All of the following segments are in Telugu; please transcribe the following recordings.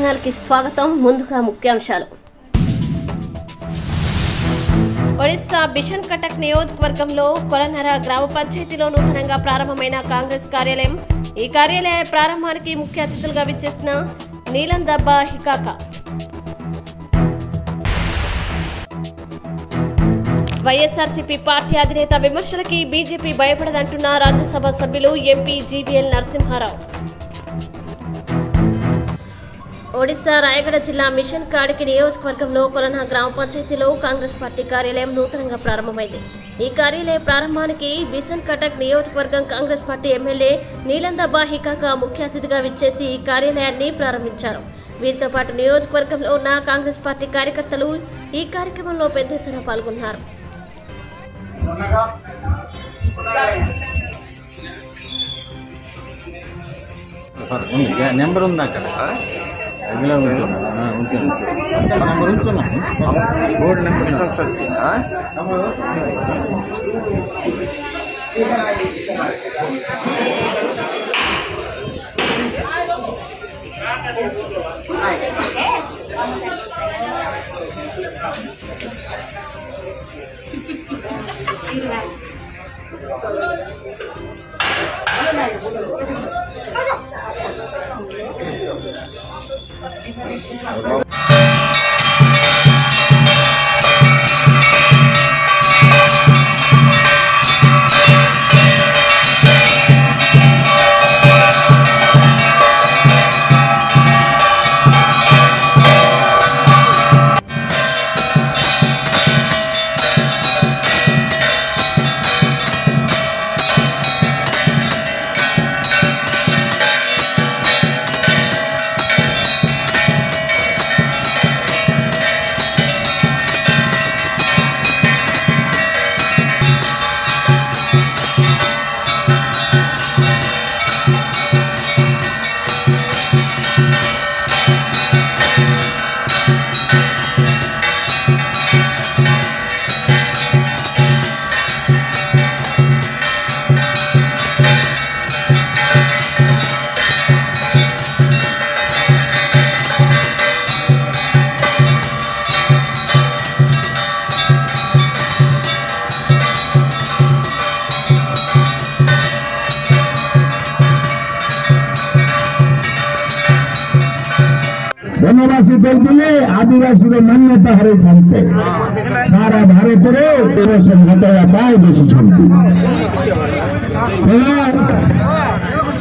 ఛానల్ కి స్వాగతం। ముందుగా ముఖ్యాంశాలు। ఒడిశా బిషన్ కటక్ నియోజకవర్గంలో కొలనర గ్రామ పంచాయతీలో నూతనంగా ప్రారంభమైన కాంగ్రెస్ కార్యాలయం। ఈ కార్యాలయ ప్రారంభానికి ముఖ్య అతిథులుగా విచ్చేసిన నీలందబ్బా హికాక। వైఎస్ఆర్సీపీ పార్టీ అధినేత విమర్శలకి బీజేపీ భయపడదంటున్న రాజ్యసభ సభ్యులు ఎంపీ జీవీఎల్ నరసింహారావు। ఒడిశా రాయగడ జిల్లా మిషన్ కాడికి నియోజకవర్గంలో కొలన గ్రామ పంచాయతీలో కాంగ్రెస్ పార్టీ కార్యాలయం నూతనంగా ప్రారంభమైంది। ఈ కార్యాలయ ప్రారంభానికి బిషన్ కటక్ నియోజకవర్గం కాంగ్రెస్ పార్టీ ఎమ్మెల్యే నీలందబ్బా హికాక ముఖ్య అతిథిగా విచ్చేసి ఈ కార్యాలయాన్ని ప్రారంభించారు। వీరితో పాటు నియోజకవర్గంలో ఉన్న కాంగ్రెస్ పార్టీ కార్యకర్తలు ఈ కార్యక్రమంలో పెద్ద ఎత్తున పాల్గొన్నారు। నెంబర్ ఉంది అక్కడ రెగ్యులర్ నెంబర్ ఉంటున్నాం బోర్డు నెంబర్ वनवासी बोलते आदिवासी मान्यता हर थानते सारा भारत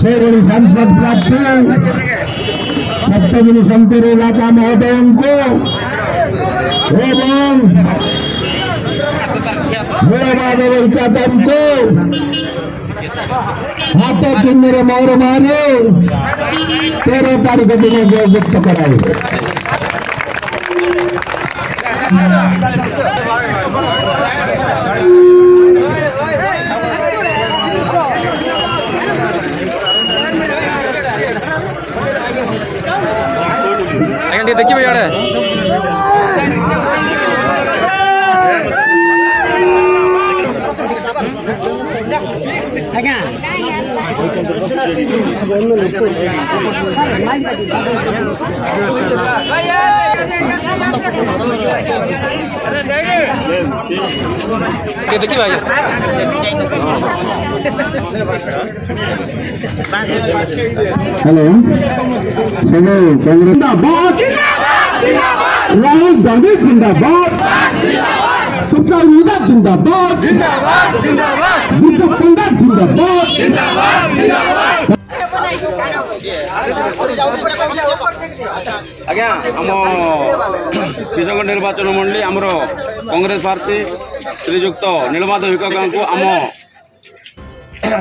से सांसद प्राप्त सप्तगिरी शंकर इलाका महोदय को एवं को हाथ चिन्ह मौर मारे 13 तारीख दिन जययुक्त कराए। देखिए भैया देखिए भाई हेलो सभी कांग्रेस जिंदाबाद राहुल गांधी जिंदाबाद सुप्रीम लीडर जिंदाबाद बुद्ध पंडित जिंदाबाद आज्ञा आम किशनगढ़ निर्वाचन मंडली आमर कांग्रेस पार्टी श्रीजुक्त नीलमाधव हिकाका को आम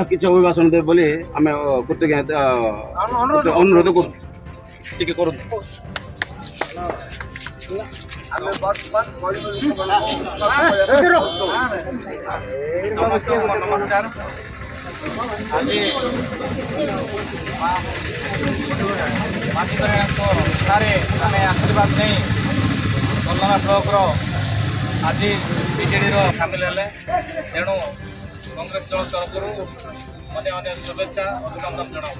किसी अभिभाषण देव बोली आम कृतज्ञता अनुरोध कर नमस्कार आज आशीर्वाद नहीं कलना ब्लॉक आज बीजेडी सामिल है तेणु कांग्रेस दल तरफ अनेक शुभेच्छा अभिनंदन जनाऊँ।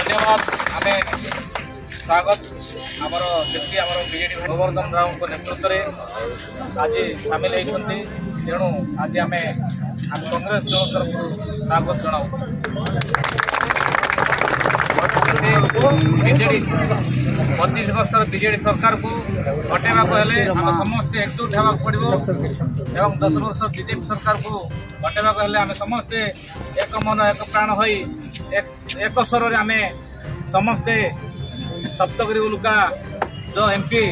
धन्यवाद आमे स्वागत आमर जेति आमर बीजेडी गोवर्धन राव को नेतृत्व में आज सामिल होती तेणु आज आम कांग्रेस दल तरफ स्वागत जनाऊ बीजेडी 25 वर्ष बीजेडी सरकार को हटेवा हेले आम समस्ते एकजुट होगा पड़ो एवं 10 वर्ष बीजेपी सरकार को हटेवा हेले आम समस्ते एक मन एक प्राण हो एक स्वर आम समस्ते सप्तगिरी उल्का जो एमपी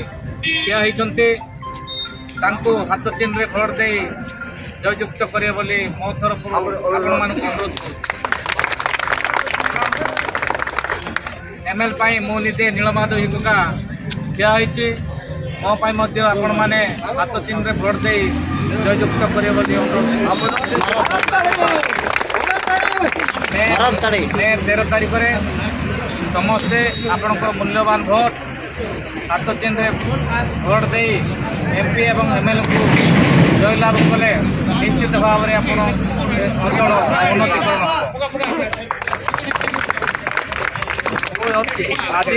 ठिया होती हाथ चिन्ह भोट दे जययुक्त करें बोली मो तरफ आपण मान अनुरोध एमएल मु निजे नीलमाधव हिकुका ठिया होती मो आपण मैंने हाथ चिन्ह भोट दे जययुक्त करें बोली अनुरोध 13 तारीख में समस्ते आपण मूल्यवान भोट हाथ चिन्ह भोट दे एमपी एवं एमएलए को जयलाभ कले निश्चित भाव में आपण अंचल उन्नतिकरण आज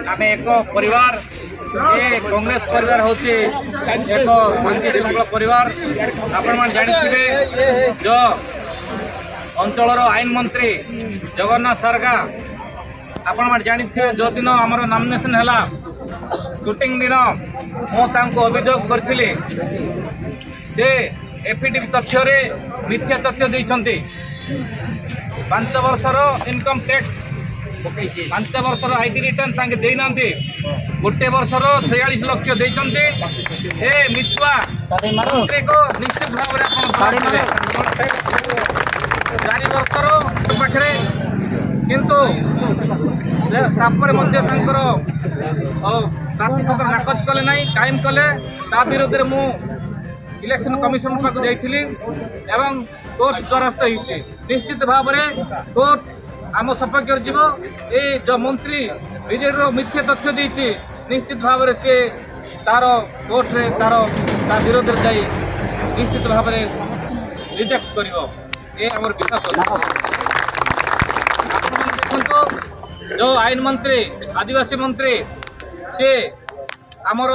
आम एक परिवार ये कांग्रेस परिवार हूँ एक शांति श्रृंखला परिवार आपण मैंने जानी जो अंचल आईन मंत्री जगन्नाथ सारगा आपण मैंने जानी जो दिन आमर नॉमिनेशन है शूटिंग दिन मुझे अभियोग करी से एफिडेविट तथ्य मिथ्या तथ्य देते 5 वर्षर इनकम टैक्स 5 वर्षर आईटी रिटर्न तांके देना गोटे वर्षर 46 लक्ष देते ए मिछुआ मंत्री को निश्चित भाव में 4 वर्षर पाखे किंतु प्रार्थी नाकच कले ना कायम कले विरोध में मु इलेक्शन कमिशन पाक जाइली एवं कोर्ट द्वारस्थ होती निश्चित भाव में कोर्ट आम सपक्ष जीव ये जो मंत्री बीजेडी मिथ्या तथ्य देती निश्चित भाव में सी तार कोर्ट रे तार विरोध में जाई निश्चित भाव में रिजेक्ट कर विश्वास देखो जो आईन मंत्री आदिवासी मंत्री से आमर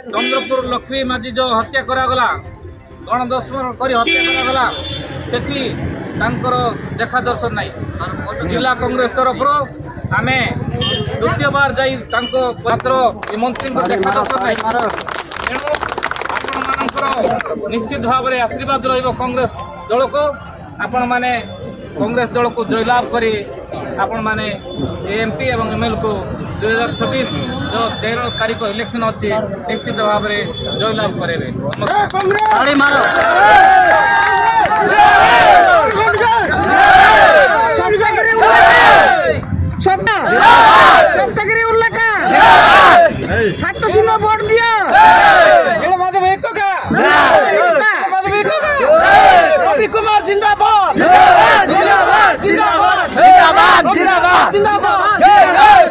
चंद्रपुर लक्ष्मी माझी जो हत्या करागला गणदर्शन कर हत्या करागला सेठी तांकर देखा दर्शन नहीं जिला कांग्रेस तरफ आम द्वितीय बार जाई मात्र मंत्री देखा दर्शन नहीं तेणु आपण निश्चित भाव में आशीर्वाद कांग्रेस दल को आपण माने कांग्रेस दल को जयलाभ करी आपण माने एमपी एवं एमएल को 2026 जो 13 तारीख इलेक्शन अच्छी निश्चित भाव में जयलाभ करेंगे। वोट दिया रवि कुमार जिंदाबाद जिंदाबाद जिंदाबाद जिंदाबाद जिंदाबाद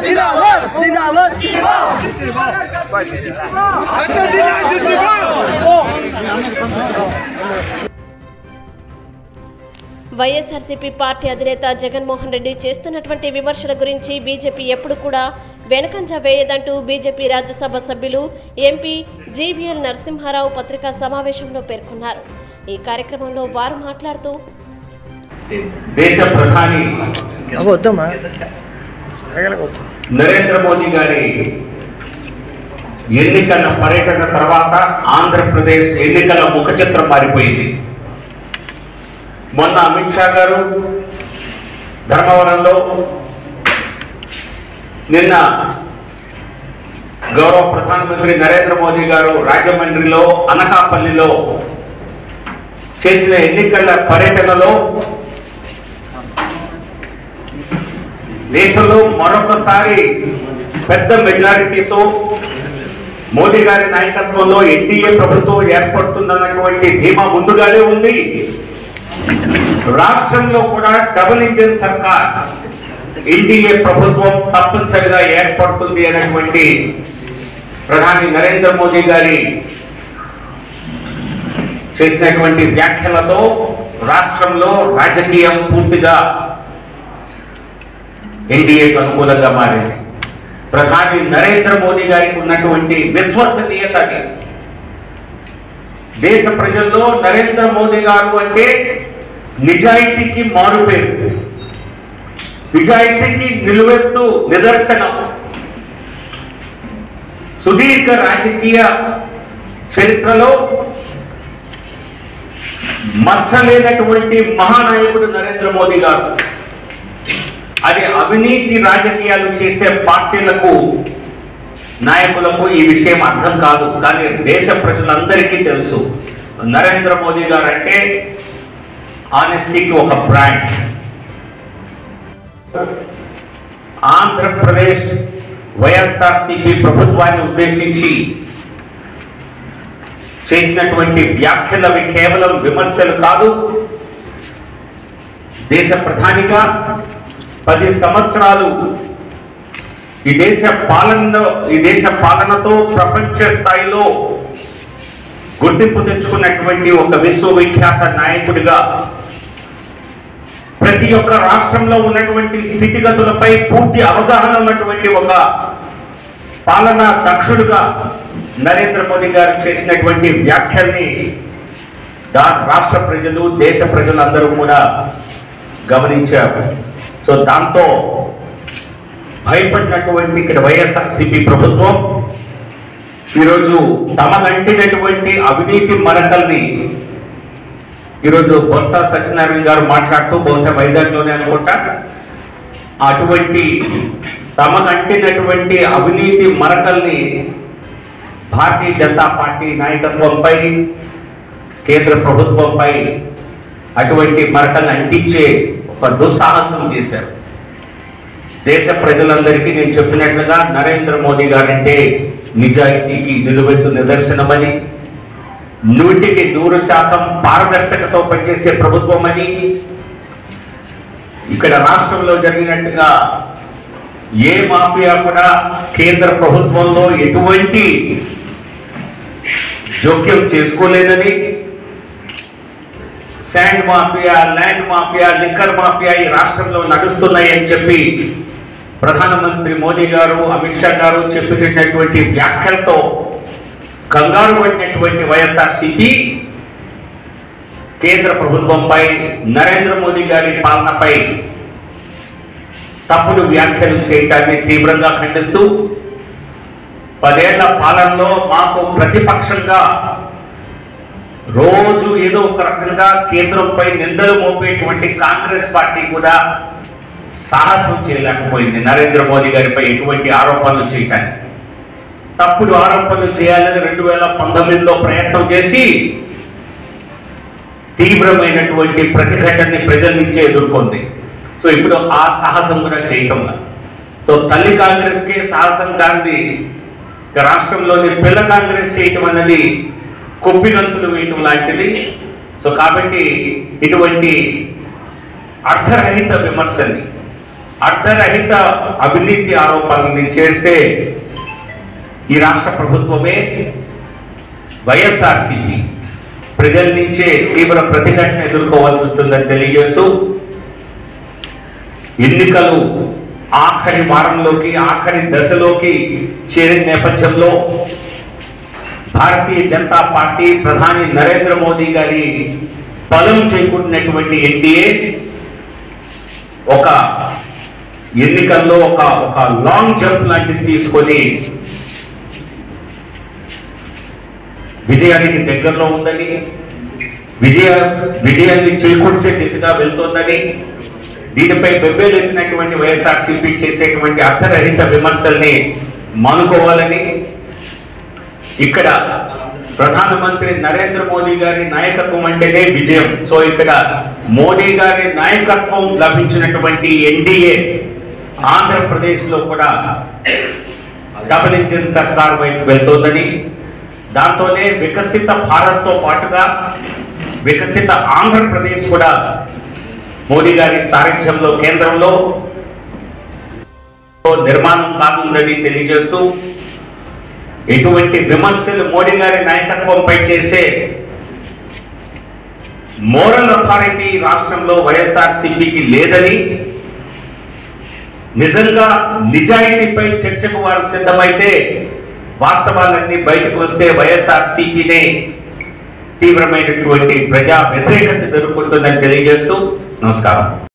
जिंदाबाद जिंदाबाद వైఎస్ఆర్సీపీ పార్టీ అధినేత జగన్మోహన్ రెడ్డి చేస్తున్నటువంటి విమర్శల గురించి బీజేపీ ఎప్పుడు కూడా వెనకంజ వేయదంటూ బీజేపీ రాజ్యసభ సభ్యులు ఎంపీ జీవీఎల్ నరసింహారావు పత్రికా సమావేశంలో పేర్కొన్నారు। ఈ కార్యక్రమంలో వారు మాట్లాడుతూ దేశ ప్రధాని నరేంద్ర మోదీ గారి ఎన్నికల పర్యటన తర్వాత ఆంధ్రప్రదేశ్ ఎన్నికల ముఖ చిత్రం మారిపోయింది। మొన్న అమిత్ షా గారు ధర్మవరంలో, నిన్న గౌరవ ప్రధానమంత్రి నరేంద్ర మోదీ గారు రాజమండ్రిలో, అనకాపల్లిలో చేసిన ఎన్నికల పర్యటనలో దేశంలో మరొకసారి పెద్ద మెజారిటీతో మోదీ గారి నాయకత్వంలో ఎన్డీఏ ప్రభుత్వం ఏర్పడుతుందన్నటువంటి ధీమా ముందుగానే ఉంది। రాష్ట్రంలో కూడా డబుల్ ఇంజిన్ సర్కార్ ఎన్డీఏ ప్రభుత్వం తప్పనిసరిగా ఏర్పడుతుంది అనేటువంటి ప్రధాని నరేంద్ర మోదీ గారి చేసినటువంటి వ్యాఖ్యలతో రాష్ట్రంలో రాజకీయం పూర్తిగా ఎన్డీఏకు అనుకూలంగా మారింది. ప్రధాని నరేంద్ర మోదీ గారికి ఉన్నటువంటి విశ్వసనీయతని దేశ ప్రజల్లో నరేంద్ర మోదీ గారు అంటే నిజాయితీకి మారుపేరు, నిజాయితీకి నిలువెత్తు నిదర్శనం. సుదీర్ఘ రాజకీయ చరిత్రలో మచ్చలేనటువంటి మహానాయకుడు నరేంద్ర మోదీ గారు. అది అవినీతి రాజకీయాలు చేసే పార్టీలకు, నాయకులకు ఈ విషయం అర్థం కాదు. కానీ దేశ ప్రజలందరికీ తెలుసు నరేంద్ర మోదీ గారు అంటే ఆనెస్టీకి ఒక బ్రాండ్. ఆంధ్రప్రదేశ్ వైఎస్ఆర్సీపీ ప్రభుత్వాన్ని ఉద్దేశించి చేసినటువంటి వ్యాఖ్యలు అవి కేవలం విమర్శలు కాదు. దేశ ప్రధానిగా 10 సంవత్సరాలు ఈ దేశ పాలనతో ప్రపంచ స్థాయిలో గుర్తింపు తెచ్చుకున్నటువంటి ఒక విశ్వవిఖ్యాత నాయకుడిగా, ప్రతి ఒక్క రాష్ట్రంలో ఉన్నటువంటి స్థితిగతులపై పూర్తి అవగాహన ఉన్నటువంటి ఒక పాలనా దక్షుడుగా నరేంద్ర మోదీ గారు చేసినటువంటి వ్యాఖ్యల్ని రాష్ట్ర ప్రజలు, దేశ ప్రజలందరూ కూడా గమనించారు. సో దాంతో భయపడినటువంటి ఇక్కడ వైఎస్ఆర్సీపీ ప్రభుత్వం ఈరోజు తమగంటినటువంటి అవినీతి మరకల్ని, ఈరోజు బొత్స సత్యనారాయణ గారు మాట్లాడుతూ, బహుశా వైజాగ్లోనే అనుకుంటా, అటువంటి తమగంటినటువంటి అవినీతి మరకల్ని భారతీయ జనతా పార్టీ నాయకత్వంపై, కేంద్ర ప్రభుత్వంపై అటువంటి మరకల్ని అంటించే ఒక దుస్సాహసం చేశారు. దేశ ప్రజలందరికీ నేను చెప్పినట్లుగా నరేంద్ర మోదీ గారంటే నిజాయితీకి నిలువెత్తు నిదర్శనమని, 100కి 100% పారదర్శకతో పనిచేసే ప్రభుత్వం అని, ఇక్కడ రాష్ట్రంలో జరిగినట్టుగా ఏ మాఫియా కూడా కేంద్ర ప్రభుత్వంలో ఎటువంటి జోక్యం చేసుకోలేదని, sand mafia, land mafia, liquor mafia ఈ రాష్ట్రంలో నడుస్తున్నాయని చెప్పి ప్రధానమంత్రి మోదీ గారు, అమిత్ షా గారు చెప్పినటువంటి వ్యాఖ్యలతో కంగారు పడినటువంటి వైఎస్ఆర్సీపీ కేంద్ర ప్రభుత్వంపై, నరేంద్ర మోదీ గారి పాలనపై తప్పుడు వ్యాఖ్యలు చేయటాన్ని తీవ్రంగా ఖండిస్తూ, 10 ఏళ్ల పాలనలో మాకు ప్రతిపక్షంగా రోజు ఏదో ఒక రకంగా కేంద్రంపై నిందలు మోపేటువంటి కాంగ్రెస్ పార్టీ కూడా సాహసం చేయలేకపోయింది నరేంద్ర మోదీ గారిపై ఎటువంటి ఆరోపణలు చేయటానికి. తప్పుడు ఆరోపణలు చేయాలని 2019లో ప్రయత్నం చేసి తీవ్రమైనటువంటి ప్రతిఘటనని ప్రజల నుంచే ఎదుర్కొంది. సో ఇప్పుడు ఆ సాహసం కూడా చేయటంలా. సో తల్లి కాంగ్రెస్కే సాహసం కాంది, రాష్ట్రంలోని పిల్ల కాంగ్రెస్ చేయటం అన్నది కొప్పినంతులు వేయటం లాంటిది. సో కాబట్టి ఇటువంటి అర్థరహిత విమర్శల్ని, అర్థరహిత అవినీతి ఆరోపణల్ని చేస్తే ఈ రాష్ట్ర ప్రభుత్వమే, వైఎస్ఆర్సీపీ ప్రజల నుంచే తీవ్ర ప్రతిఘటన ఎదుర్కోవాల్సి ఉంటుందని తెలియజేస్తూ, ఎన్నికలు ఆఖరి వారంలోకి, ఆఖరి దశలోకి చేరిన నేపథ్యంలో భారతీయ జనతా పార్టీ, ప్రధాని నరేంద్ర మోదీ గారి బలం చేకూరినటువంటి ఎన్డీఏ ఒక ఎన్నికల్లో ఒక లాంగ్ జంప్ లాంటిది తీసుకొని విజయానికి దగ్గరలో ఉందని, విజయాన్ని చేకూర్చే దిశగా వెళ్తోందని, దీనిపై బెబ్బేలెత్తినటువంటి వైఎస్ఆర్సీపీ చేసేటువంటి అర్థరహిత విమర్శల్ని మానుకోవాలని, ఇక్కడ ప్రధానమంత్రి నరేంద్ర మోదీ గారి నాయకత్వం అంటేనే విజయం. సో ఇక్కడ మోడీ గారి నాయకత్వం లభించినటువంటి ఎన్డీఏ ఆంధ్రప్రదేశ్లో కూడా డబుల్ ఇంజిన్ సర్కార్ వైపు వెళ్తోందని, దాంతోనే వికసిత భారత్తో పాటుగా వికసిత ఆంధ్రప్రదేశ్ కూడా మోడీ గారి సారథ్యంలో కేంద్రంలో నిర్మాణం కానుందని తెలియజేస్తూ, ఎటువంటి విమర్శలు మోడీ గారి నాయకత్వంపై చేసే మోరల్ అథారిటీ రాష్ట్రంలో వైఎస్ఆర్సీపీకి లేదని, నిజంగా నిజాయితీపై చర్చకు వారు సిద్ధమైతే వాస్తవాలన్నీ బయటకు వస్తే వైఎస్ఆర్సీపీనే తీవ్రమైనటువంటి ప్రజా వ్యతిరేకత ఎదుర్కొంటుందని తెలియజేస్తూ నమస్కారం.